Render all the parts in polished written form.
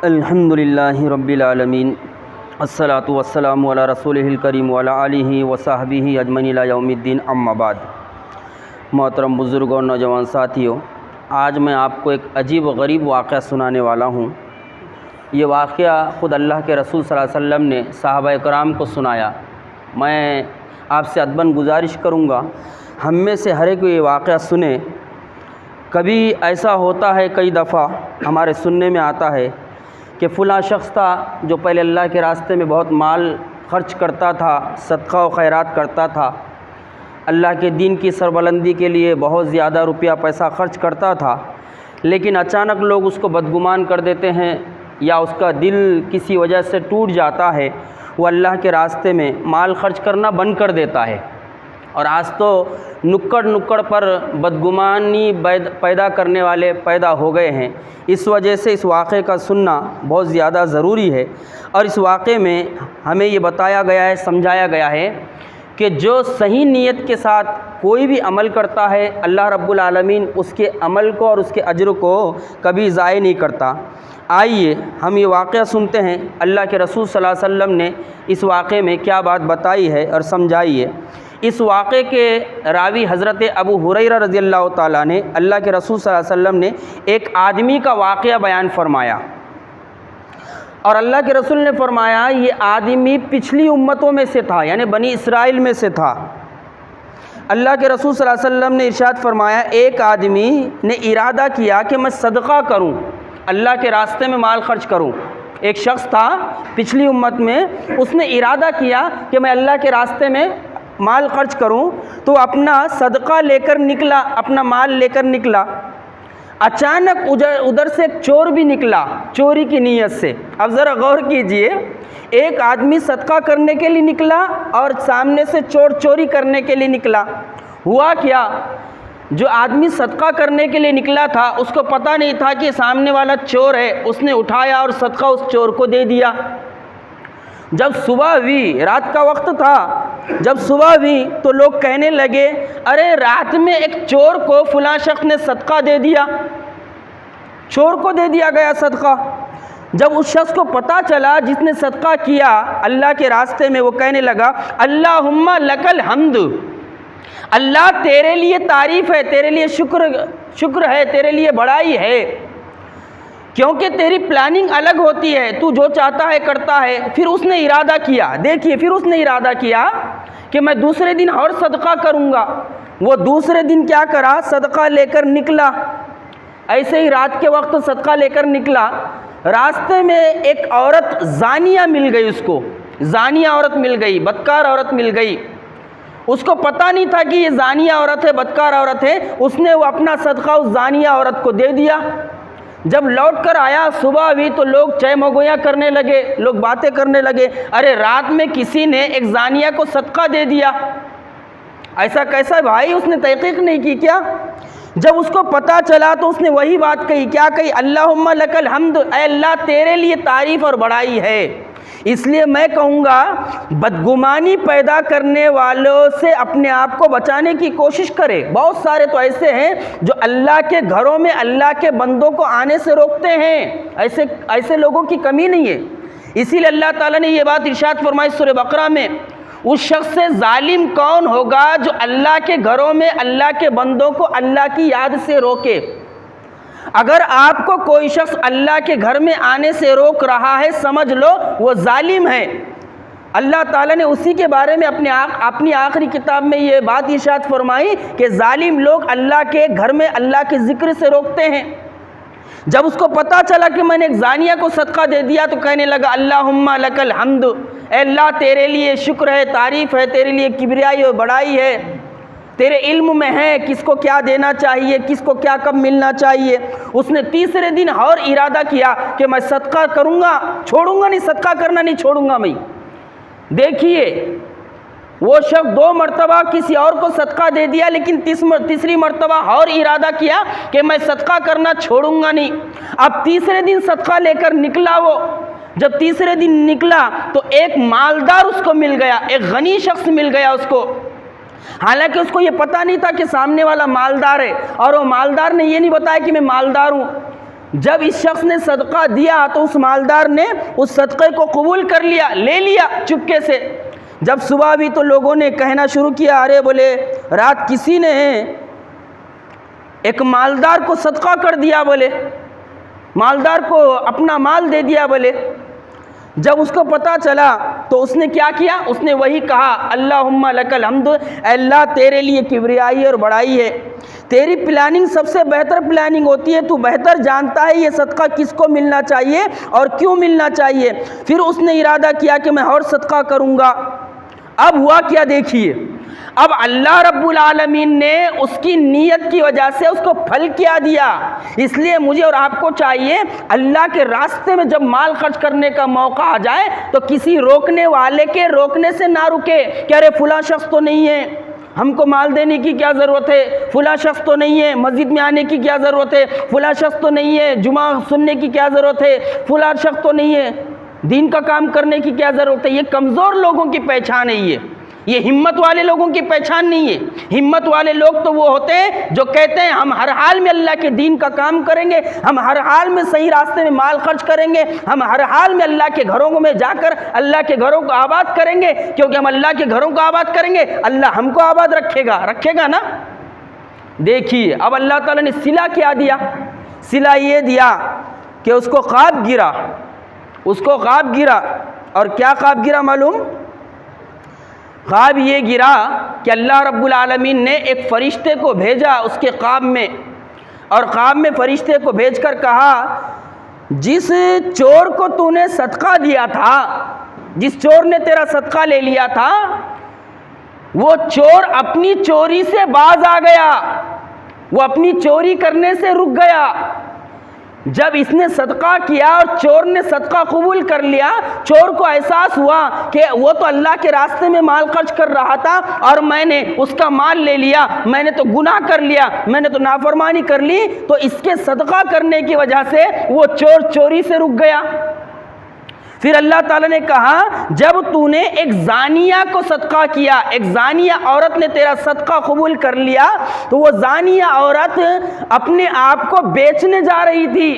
الحمدللہ رب العالمین الصلاۃ والسلام علی رسولہ الکریم وعلی آلہ وصحبہ اجمعین الی یوم الدین، اما بعد۔ محترم بزرگوں اور نوجوان ساتھیوں، آج میں آپ کو ایک عجیب و غریب واقعہ سنانے والا ہوں۔ یہ واقعہ خود اللہ کے رسول صلی اللہ علیہ وسلم نے صحابہ کرام کو سنایا۔ میں آپ سے ادباً گزارش کروں گا، ہم میں سے ہر ایک یہ واقعہ سنیں۔ کبھی ایسا ہوتا ہے، کئی دفعہ ہمارے سننے میں آتا ہے کہ فلاں شخص تھا جو پہلے اللہ کے راستے میں بہت مال خرچ کرتا تھا، صدقہ و خیرات کرتا تھا، اللہ کے دین کی سربلندی کے لیے بہت زیادہ روپیہ پیسہ خرچ کرتا تھا، لیکن اچانک لوگ اس کو بدگمان کر دیتے ہیں یا اس کا دل کسی وجہ سے ٹوٹ جاتا ہے، وہ اللہ کے راستے میں مال خرچ کرنا بند کر دیتا ہے۔ اور آج تو نکڑ پر بدگمانی پیدا کرنے والے پیدا ہو گئے ہیں۔ اس وجہ سے اس واقعے کا سننا بہت زیادہ ضروری ہے، اور اس واقعے میں ہمیں یہ بتایا گیا ہے، سمجھایا گیا ہے کہ جو صحیح نیت کے ساتھ کوئی بھی عمل کرتا ہے، اللہ رب العالمین اس کے عمل کو اور اس کے اجر کو کبھی ضائع نہیں کرتا۔ آئیے ہم یہ واقعہ سنتے ہیں، اللہ کے رسول صلی اللہ علیہ وسلم نے اس واقعے میں کیا بات بتائی ہے اور سمجھائی ہے۔ اس واقعے کے راوی حضرت ابو ہریرہ رضی اللہ تعالیٰ نے اللہ کے رسول صلی اللہ علیہ وسلم نے ایک آدمی کا واقعہ بیان فرمایا، اور اللہ کے رسول نے فرمایا یہ آدمی پچھلی امتوں میں سے تھا، یعنی بنی اسرائیل میں سے تھا۔ اللہ کے رسول صلی اللہ علیہ وسلم نے ارشاد فرمایا، ایک آدمی نے ارادہ کیا کہ میں صدقہ کروں، اللہ کے راستے میں مال خرچ کروں۔ ایک شخص تھا پچھلی امت میں، اس نے ارادہ کیا کہ میں اللہ کے راستے میں مال خرچ کروں، تو اپنا صدقہ لے کر نکلا، اپنا مال لے کر نکلا۔ اچانک ادھر سے ایک چور بھی نکلا، چوری کی نیت سے۔ اب ذرا غور کیجئے، ایک آدمی صدقہ کرنے کے لیے نکلا اور سامنے سے چور چوری کرنے کے لیے نکلا۔ ہوا کیا، جو آدمی صدقہ کرنے کے لیے نکلا تھا اس کو پتہ نہیں تھا کہ سامنے والا چور ہے، اس نے اٹھایا اور صدقہ اس چور کو دے دیا۔ جب صبح ہوئی، رات کا وقت تھا، جب صبح ہوئی تو لوگ کہنے لگے، ارے رات میں ایک چور کو فلاں شخص نے صدقہ دے دیا، چور کو دے دیا گیا صدقہ۔ جب اس شخص کو پتہ چلا جس نے صدقہ کیا اللہ کے راستے میں، وہ کہنے لگا، اللہم لک الحمد، اللہ تیرے لیے تعریف ہے، تیرے لیے شکر ہے، تیرے لیے بڑائی ہے، کیونکہ تیری پلاننگ الگ ہوتی ہے، تو جو چاہتا ہے کرتا ہے۔ پھر اس نے ارادہ کیا، دیکھیے، پھر اس نے ارادہ کیا کہ میں دوسرے دن اور صدقہ کروں گا۔ وہ دوسرے دن کیا کرا، صدقہ لے کر نکلا۔ ایسے ہی رات کے وقت صدقہ لے کر نکلا، راستے میں ایک عورت زانیہ مل گئی، اس کو زانیہ عورت مل گئی، بدکار عورت مل گئی۔ اس کو پتہ نہیں تھا کہ یہ زانیہ عورت ہے، بدکار عورت ہے۔ اس نے وہ اپنا صدقہ اس زانیہ عورت کو دے دیا۔ جب لوٹ کر آیا، صبح ہوئی تو لوگ چہ مگویاں کرنے لگے، لوگ باتیں کرنے لگے، ارے رات میں کسی نے ایک زانیہ کو صدقہ دے دیا، ایسا کیسا بھائی، اس نے تحقیق نہیں کی کیا؟ جب اس کو پتہ چلا تو اس نے وہی بات کہی، کیا کہی، اللہم لک الحمد، اے اللہ تیرے لیے تعریف اور بڑائی ہے۔ اس لیے میں کہوں گا، بدگمانی پیدا کرنے والوں سے اپنے آپ کو بچانے کی کوشش کرے۔ بہت سارے تو ایسے ہیں جو اللہ کے گھروں میں اللہ کے بندوں کو آنے سے روکتے ہیں، ایسے لوگوں کی کمی نہیں ہے۔ اسی لیے اللہ تعالیٰ نے یہ بات ارشاد فرمائی سورہ بقرہ میں، اس شخص سے ظالم کون ہوگا جو اللہ کے گھروں میں اللہ کے بندوں کو اللہ کی یاد سے روکے۔ اگر آپ کو کوئی شخص اللہ کے گھر میں آنے سے روک رہا ہے، سمجھ لو وہ ظالم ہے۔ اللہ تعالیٰ نے اسی کے بارے میں اپنی آخری کتاب میں یہ بات ارشاد فرمائی کہ ظالم لوگ اللہ کے گھر میں اللہ کے ذکر سے روکتے ہیں۔ جب اس کو پتہ چلا کہ میں نے ایک زانیہ کو صدقہ دے دیا تو کہنے لگا، اللہم لک الحمد، اے اللہ تیرے لیے شکر ہے، تعریف ہے، تیرے لیے کبریائی اور بڑائی ہے، تیرے علم میں ہے کس کو کیا دینا چاہیے، کس کو کیا کب ملنا چاہیے۔ اس نے تیسرے دن اور ارادہ کیا کہ میں صدقہ کروں گا، چھوڑوں گا نہیں، صدقہ کرنا نہیں چھوڑوں گا میں۔ دیکھیے، وہ شخص 2 مرتبہ کسی اور کو صدقہ دے دیا، لیکن تیسری مرتبہ اور ارادہ کیا کہ میں صدقہ کرنا چھوڑوں گا نہیں۔ اب تیسرے دن صدقہ لے کر نکلا وہ۔ جب تیسرے دن نکلا تو ایک مالدار اس کو مل گیا، ایک غنی شخص مل گیا اس کو۔ حالانکہ اس کو یہ پتہ نہیں تھا کہ سامنے والا مالدار ہے، اور وہ مالدار نے یہ نہیں بتایا کہ میں مالدار ہوں۔ جب اس شخص نے صدقہ دیا تو اس مالدار نے اس صدقے کو قبول کر لیا، لے لیا چپکے سے۔ جب صبح بھی تو لوگوں نے کہنا شروع کیا، ارے بولے رات کسی نے ایک مالدار کو صدقہ کر دیا، بولے مالدار کو اپنا مال دے دیا بولے۔ جب اس کو پتہ چلا تو اس نے کیا کیا؟ اس نے وہی کہا، اللہم لک الحمد، اے اللہ تیرے لیے کبریائی اور بڑائی ہے، تیری پلاننگ سب سے بہتر پلاننگ ہوتی ہے، تو بہتر جانتا ہے یہ صدقہ کس کو ملنا چاہیے اور کیوں ملنا چاہیے۔ پھر اس نے ارادہ کیا کہ میں اور صدقہ کروں گا۔ اب ہوا کیا دیکھیے، اب اللہ رب العالمین نے اس کی نیت کی وجہ سے اس کو پھل کیا دیا۔ اس لیے مجھے اور آپ کو چاہیے اللہ کے راستے میں جب مال خرچ کرنے کا موقع آ جائے تو کسی روکنے والے کے روکنے سے نہ رکے کہ ارے فلاں شخص تو نہیں ہے، ہم کو مال دینے کی کیا ضرورت ہے، فلاں شخص تو نہیں ہے، مسجد میں آنے کی کیا ضرورت ہے، فلاں شخص تو نہیں ہے، جمعہ سننے کی کیا ضرورت ہے، فلاں شخص تو نہیں ہے، دین کا کام کرنے کی کیا ضرورت ہے۔ یہ کمزور لوگوں کی پہچان ہے، یہ ہمت والے لوگوں کی پہچان نہیں ہے۔ ہمت والے لوگ تو وہ ہوتے ہیں جو کہتے ہیں ہم ہر حال میں اللہ کے دین کا کام کریں گے، ہم ہر حال میں صحیح راستے میں مال خرچ کریں گے، ہم ہر حال میں اللہ کے گھروں میں جا کر اللہ کے گھروں کو آباد کریں گے، کیونکہ ہم اللہ کے گھروں کو آباد کریں گے اللہ ہم کو آباد رکھے گا نا۔ دیکھیے اب اللہ تعالیٰ نے صلہ کیا دیا، صلہ یہ دیا کہ اس کو خواب گرا، اور کیا خواب گرا معلوم؟ خواب یہ گرا کہ اللہ رب العالمین نے ایک فرشتے کو بھیجا اس کے خواب میں، اور خواب میں فرشتے کو بھیج کر کہا جس چور کو تو نے صدقہ دیا تھا، جس چور نے تیرا صدقہ لے لیا تھا، وہ چور اپنی چوری سے باز آ گیا، وہ اپنی چوری کرنے سے رک گیا۔ جب اس نے صدقہ کیا اور چور نے صدقہ قبول کر لیا، چور کو احساس ہوا کہ وہ تو اللہ کے راستے میں مال خرچ کر رہا تھا اور میں نے اس کا مال لے لیا، میں نے تو گناہ کر لیا، میں نے تو نافرمانی کر لی، تو اس کے صدقہ کرنے کی وجہ سے وہ چور چوری سے رک گیا۔ پھر اللہ تعالیٰ نے کہا جب تو نے ایک زانیہ کو صدقہ کیا، ایک زانیہ عورت نے تیرا صدقہ قبول کر لیا، تو وہ زانیہ عورت اپنے آپ کو بیچنے جا رہی تھی،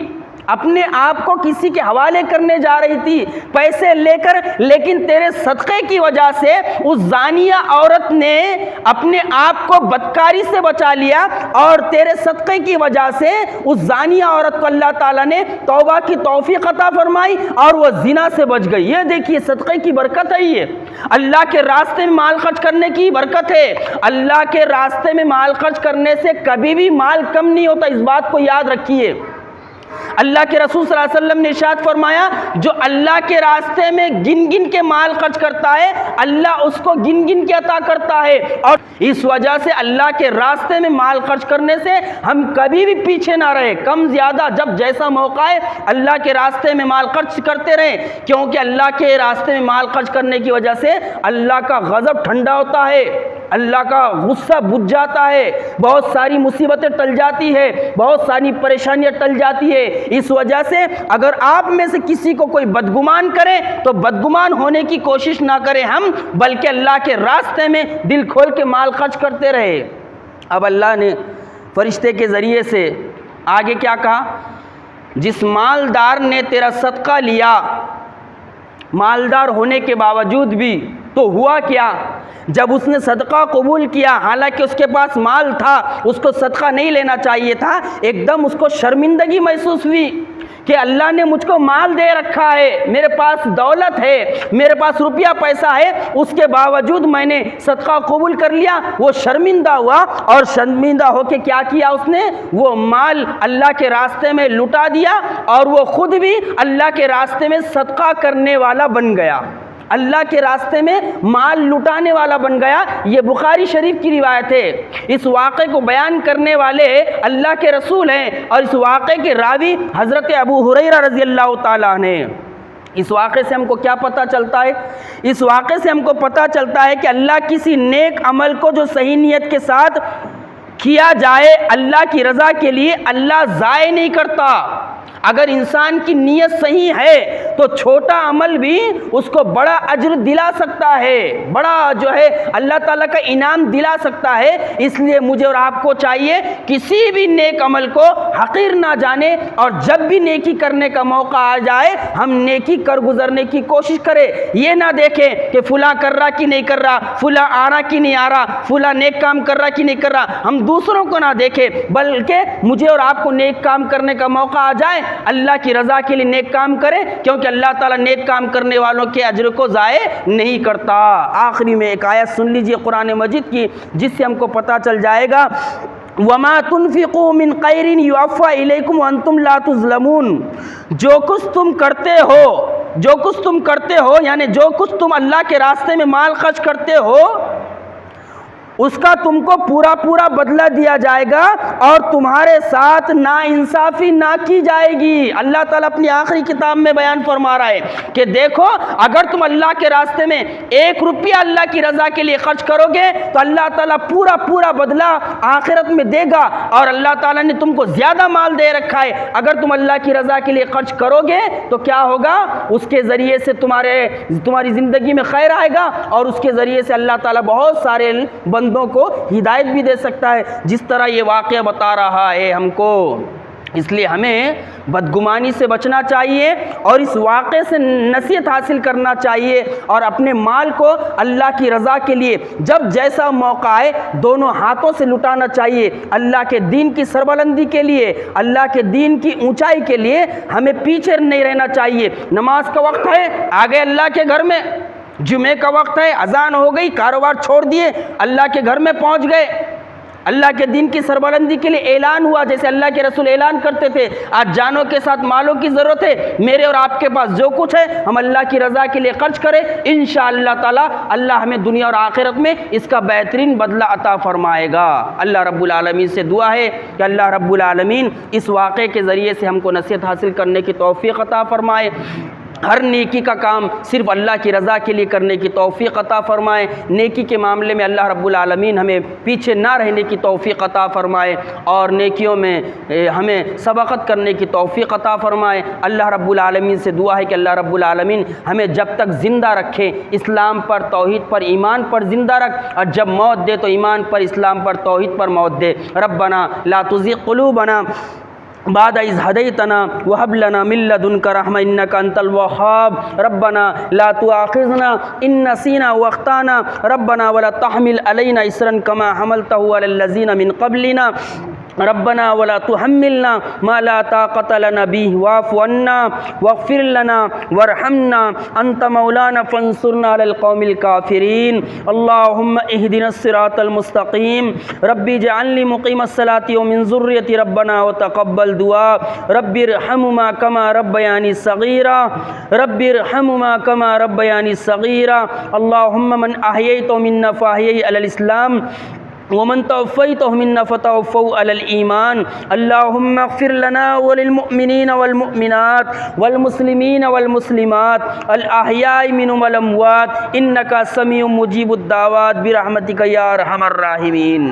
اپنے آپ کو کسی کے حوالے کرنے جا رہی تھی پیسے لے کر، لیکن تیرے صدقے کی وجہ سے اس زانیہ عورت نے اپنے آپ کو بدکاری سے بچا لیا، اور تیرے صدقے کی وجہ سے اس زانیہ عورت کو اللہ تعالیٰ نے توبہ کی توفیق عطا فرمائی اور وہ زنا سے بچ گئی۔ یہ دیکھیے صدقے کی برکت ہے، یہ اللہ کے راستے میں مال خرچ کرنے کی برکت ہے۔ اللہ کے راستے میں مال خرچ کرنے سے کبھی بھی مال کم نہیں ہوتا، اس بات کو یاد رکھیے۔ اللہ کے رسول صلی اللہ علیہ وسلم نے ارشاد فرمایا جو اللہ کے راستے میں گن گن کے مال خرچ کرتا ہے اللہ اس کو گن گن کے عطا کرتا ہے، اور اس وجہ سے اللہ کے راستے میں مال خرچ کرنے سے ہم کبھی بھی پیچھے نہ رہے، کم زیادہ جب جیسا موقع ہے اللہ کے راستے میں مال خرچ کرتے رہیں، کیونکہ اللہ کے راستے میں مال خرچ کرنے کی وجہ سے اللہ کا غضب ٹھنڈا ہوتا ہے، اللہ کا غصہ بجھ جاتا ہے، بہت ساری مصیبتیں ٹل جاتی ہے، بہت ساری پریشانیاں ٹل جاتی ہے۔ اس وجہ سے اگر آپ میں سے کسی کو کوئی بدگمان کرے تو بدگمان ہونے کی کوشش نہ کریں ہم، بلکہ اللہ کے راستے میں دل کھول کے مال خرچ کرتے رہے۔ اب اللہ نے فرشتے کے ذریعے سے آگے کیا کہا؟ جس مالدار نے تیرا صدقہ لیا، مالدار ہونے کے باوجود بھی تو ہوا کیا؟ جب اس نے صدقہ قبول کیا، حالانکہ اس کے پاس مال تھا، اس کو صدقہ نہیں لینا چاہیے تھا، ایک دم اس کو شرمندگی محسوس ہوئی کہ اللہ نے مجھ کو مال دے رکھا ہے، میرے پاس دولت ہے، میرے پاس روپیہ پیسہ ہے، اس کے باوجود میں نے صدقہ قبول کر لیا۔ وہ شرمندہ ہوا، اور شرمندہ ہو کے کیا کیا؟ اس نے وہ مال اللہ کے راستے میں لٹا دیا، اور وہ خود بھی اللہ کے راستے میں صدقہ کرنے والا بن گیا، اللہ کے راستے میں مال لٹانے والا بن گیا۔ یہ بخاری شریف کی روایت ہے۔ اس واقعے کو بیان کرنے والے اللہ کے رسول ہیں، اور اس واقعے کے راوی حضرت ابو ہریرہ رضی اللہ تعالیٰ عنہ۔ اس واقعے سے ہم کو کیا پتہ چلتا ہے؟ اس واقعے سے ہم کو پتہ چلتا ہے کہ اللہ کسی نیک عمل کو جو صحیح نیت کے ساتھ کیا جائے اللہ کی رضا کے لیے، اللہ ضائع نہیں کرتا۔ اگر انسان کی نیت صحیح ہے تو چھوٹا عمل بھی اس کو بڑا اجر دلا سکتا ہے، بڑا جو ہے اللہ تعالیٰ کا انعام دلا سکتا ہے۔ اس لیے مجھے اور آپ کو چاہیے کسی بھی نیک عمل کو حقیر نہ جانے، اور جب بھی نیکی کرنے کا موقع آ جائے ہم نیکی کر گزرنے کی کوشش کریں۔ یہ نہ دیکھیں کہ فلاں کر رہا کہ نہیں کر رہا، فلاں آ رہا کہ نہیں آ رہا، فلاں نیک کام کر رہا کہ نہیں کر رہا، ہم دوسروں کو نہ دیکھیں، بلکہ مجھے اور آپ کو نیک کام کرنے کا موقع آ جائے اللہ کی رضا کے لیے نیک کام کریں، کیونکہ اللہ تعالیٰ نیک کام کرنے والوں کے اجر کو ضائع نہیں کرتا۔ آخری میں ایک آیت سن لیجئے قرآن مجید کی، جس سے ہم کو پتہ چل جائے گا وَمَا تُنْفِقُوا مِنْ خَيْرٍ يُوَفَّى إِلَيْكُمْ وَأَنْتُمْ لَا تُظْلَمُونَ۔ جو کچھ تم کرتے ہو یعنی جو کچھ تم اللہ کے راستے میں مال خرچ کرتے ہو اس کا تم کو پورا پورا بدلہ دیا جائے گا، اور تمہارے ساتھ ناانصافی نہ کی جائے گی۔ اللہ تعالیٰ اپنی آخری کتاب میں بیان فرما رہا ہے کہ دیکھو اگر تم اللہ کے راستے میں 1 روپیہ اللہ کی رضا کے لیے خرچ کرو گے تو اللہ تعالیٰ پورا پورا بدلہ آخرت میں دے گا، اور اللہ تعالیٰ نے تم کو زیادہ مال دے رکھا ہے۔ اگر تم اللہ کی رضا کے لیے خرچ کرو گے تو کیا ہوگا؟ اس کے ذریعے سے تمہاری زندگی میں خیر آئے گا، اور اس کے ذریعے سے اللہ تعالیٰ بہت سارے بندوں کو ہدایت بھی دے سکتا ہے، جس طرح یہ واقعہ بتا رہا ہے ہم کو۔ اس لیے ہمیں بدگمانی سے بچنا چاہیے، اور اس واقعے سے نصیحت حاصل کرنا چاہیے، اور اپنے مال کو اللہ کی رضا کے لیے جب جیسا موقع آئے دونوں ہاتھوں سے لٹانا چاہیے۔ اللہ کے دین کی سربلندی کے لیے، اللہ کے دین کی اونچائی کے لیے ہمیں پیچھے نہیں رہنا چاہیے۔ نماز کا وقت ہے، آگے اللہ کے گھر میں، جمعے کا وقت ہے، اذان ہو گئی، کاروبار چھوڑ دیے، اللہ کے گھر میں پہنچ گئے۔ اللہ کے دین کی سربلندی کے لیے اعلان ہوا، جیسے اللہ کے رسول اعلان کرتے تھے، آج جانوں کے ساتھ مالوں کی ضرورت ہے، میرے اور آپ کے پاس جو کچھ ہے ہم اللہ کی رضا کے لیے خرچ کریں، انشاءاللہ تعالی اللہ ہمیں دنیا اور آخرت میں اس کا بہترین بدلہ عطا فرمائے گا۔ اللہ رب العالمین سے دعا ہے کہ اللہ رب العالمین اس واقعے کے ذریعے سے ہم کو نصیحت حاصل کرنے کی توفیق عطا فرمائے، ہر نیکی کا کام صرف اللہ کی رضا کے لیے کرنے کی توفیق عطا فرمائے، نیکی کے معاملے میں اللہ رب العالمین ہمیں پیچھے نہ رہنے کی توفیق عطا فرمائے، اور نیکیوں میں ہمیں سبقت کرنے کی توفیق عطا فرمائے۔ اللہ رب العالمین سے دعا ہے کہ اللہ رب العالمین ہمیں جب تک زندہ رکھے اسلام پر، توحید پر، ایمان پر زندہ رکھ، اور جب موت دے تو ایمان پر، اسلام پر، توحید پر موت دے۔ ربنا لا تزغ قلوبنا بعد إذ هديتنا وهب لنا من لدنك رحمة إنك أنت الوهاب ربنا لا تؤاخذنا إن نسينا وأخطأنا ربنا ولا تحمل علينا إصرا كما حملته على الذين من قبلنا ربنا ولا تحملنا ما لا طاقة لنا به واعف عنا واغفر لنا وارحمنا أنت مولانا فانصرنا على القوم الكافرين اللهم اهدنا الصراط المستقيم ربي اجعلني مقيم الصلاة ومن ذريتي ربنا وتقبل دعاء ربي ارحمهما كما ربياني صغيرا ربي ارحمهما كما ربياني صغيرا اللهم من أحييته منا فأحيه على الإسلام ومن توفيته منا فتوفوا على الإيمان اللهم اغفر لنا وللمؤمنين والمؤمنات والمسلمين والمسلمات الأحياء منهم والأموات إنك سميع مجيب الدعوات برحمتك يا أرحم الراحمين۔